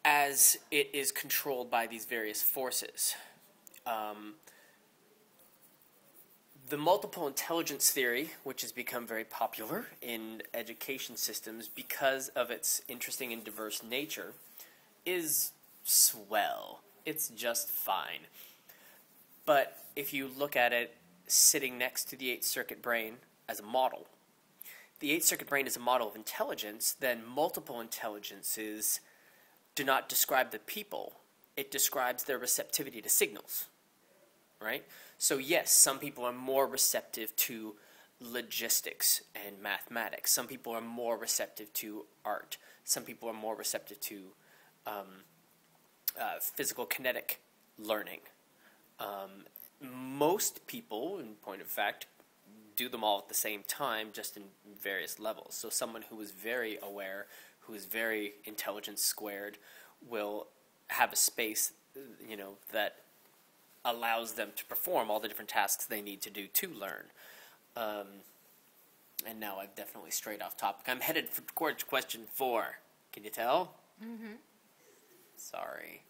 as it is controlled by these various forces. The multiple intelligence theory, which has become very popular in education systems because of its interesting and diverse nature, is swell. It's just fine. But if you look at it sitting next to the 8th circuit brain as a model, the 8th circuit brain is a model of intelligence, then multiple intelligences do not describe the people. It describes their receptivity to signals, right? So yes, some people are more receptive to logistics and mathematics. Some people are more receptive to art. Some people are more receptive to physical kinetic learning. Most people, in point of fact, do them all at the same time, just in various levels. So someone who is very aware, who is very intelligence squared, will have a space, that allows them to perform all the different tasks they need to do to learn. And now I've definitely strayed off topic. I'm headed towards question 4. Can you tell? Mm-hmm. Sorry.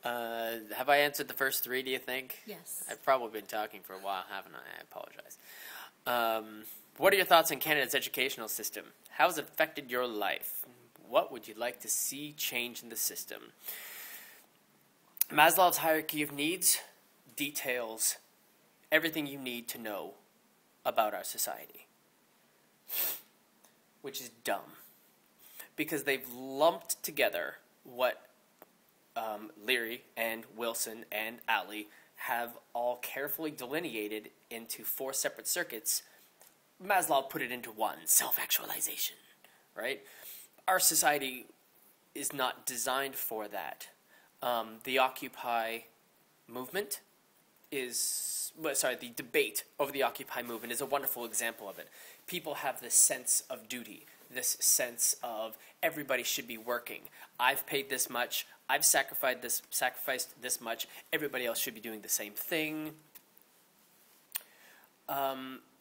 Have I answered the first 3, do you think? Yes. I've probably been talking for a while, haven't I? I apologize. What are your thoughts on Canada's educational system? How has it affected your life? What would you like to see change in the system? Maslow's hierarchy of needs details everything you need to know about our society, which is dumb, because they've lumped together what Leary and Wilson and Alley have all carefully delineated into 4 separate circuits. Maslow put it into one, self-actualization, right? Our society is not designed for that. The Occupy movement the debate over the Occupy movement is a wonderful example of it. People have this sense of duty, this sense of everybody should be working. I've paid this much, I've sacrificed this much, everybody else should be doing the same thing.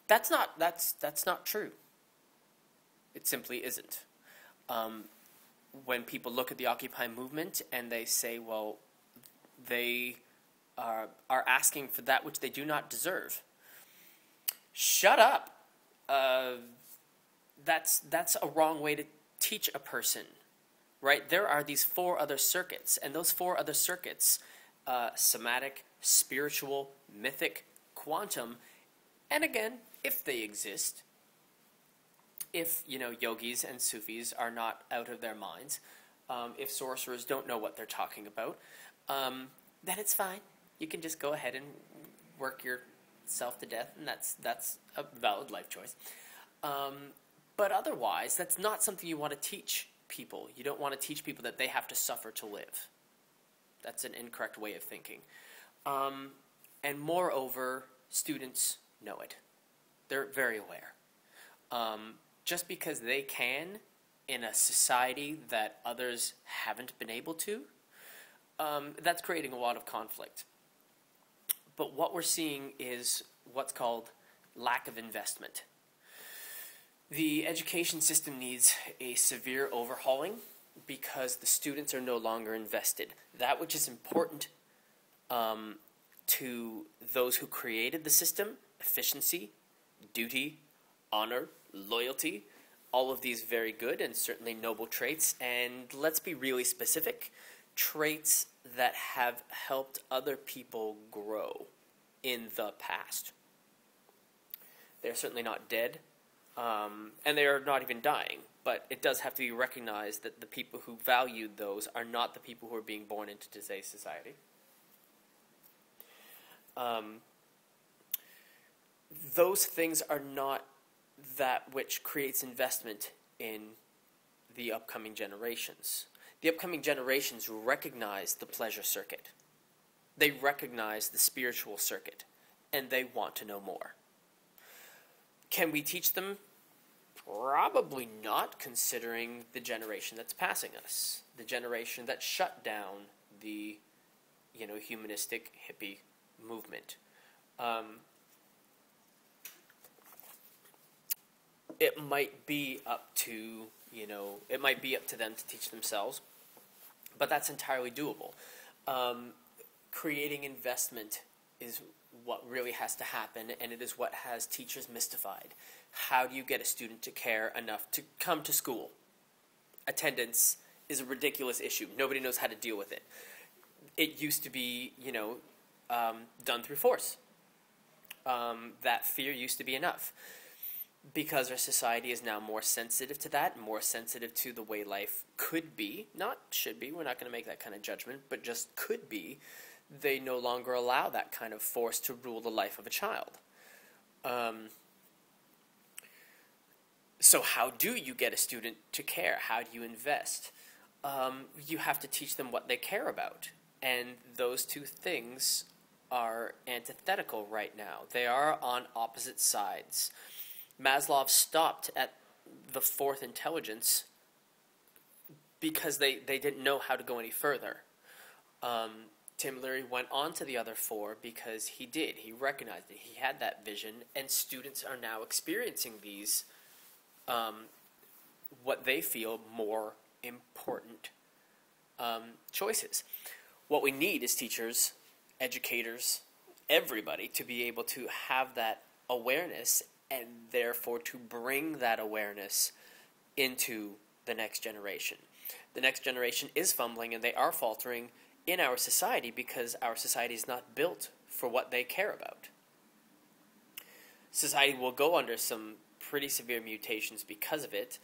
That's not true. It simply isn't. When people look at the Occupy movement and they say, well, they are asking for that which they do not deserve. Shut up. That's a wrong way to teach a person, right? There are these 4 other circuits, and those 4 other circuits, somatic, spiritual, mythic, quantum, and again, if they exist, if, yogis and Sufis are not out of their minds, if sorcerers don't know what they're talking about, then it's fine. You can just go ahead and work yourself to death, and that's a valid life choice. But otherwise, that's not something you want to teach people. You don't want to teach people that they have to suffer to live. That's an incorrect way of thinking. And moreover, students know it. They're very aware. Just because they can in a society that others haven't been able to, that's creating a lot of conflict. But what we're seeing is what's called lack of investment. The education system needs a severe overhauling because the students are no longer invested. That which is important to those who created the system, efficiency, duty, honor, loyalty, all of these very good and certainly noble traits, and let's be really specific, traits that have helped other people grow in the past. They're certainly not dead, and they are not even dying, but it does have to be recognized that the people who valued those are not the people who are being born into today's society. Those things are not that which creates investment in the upcoming generations. The upcoming generations recognize the pleasure circuit. They recognize the spiritual circuit, and they want to know more. Can we teach them? Probably not, considering the generation that's passing us. The generation that shut down the, humanistic hippie movement. It might be up to them to teach themselves. But that's entirely doable. Creating investment is what really has to happen, and it is what has teachers mystified. How do you get a student to care enough to come to school? Attendance is a ridiculous issue. Nobody knows how to deal with it. It used to be, done through force. That fear used to be enough. Because our society is now more sensitive to that, more sensitive to the way life could be, not should be, we're not going to make that kind of judgment, but just could be, they no longer allow that kind of force to rule the life of a child. So how do you get a student to care? How do you invest? You have to teach them what they care about. And those two things are antithetical right now. They are on opposite sides. Maslow stopped at the fourth intelligence because they didn't know how to go any further. Tim Leary went on to the other four because he did. He recognized it. He had that vision, and students are now experiencing these, what they feel more important choices. What we need is teachers, educators, everybody to be able to have that awareness and therefore to bring that awareness into the next generation. The next generation is fumbling and they are faltering in our society because our society is not built for what they care about. Society will go under some pretty severe mutations because of it.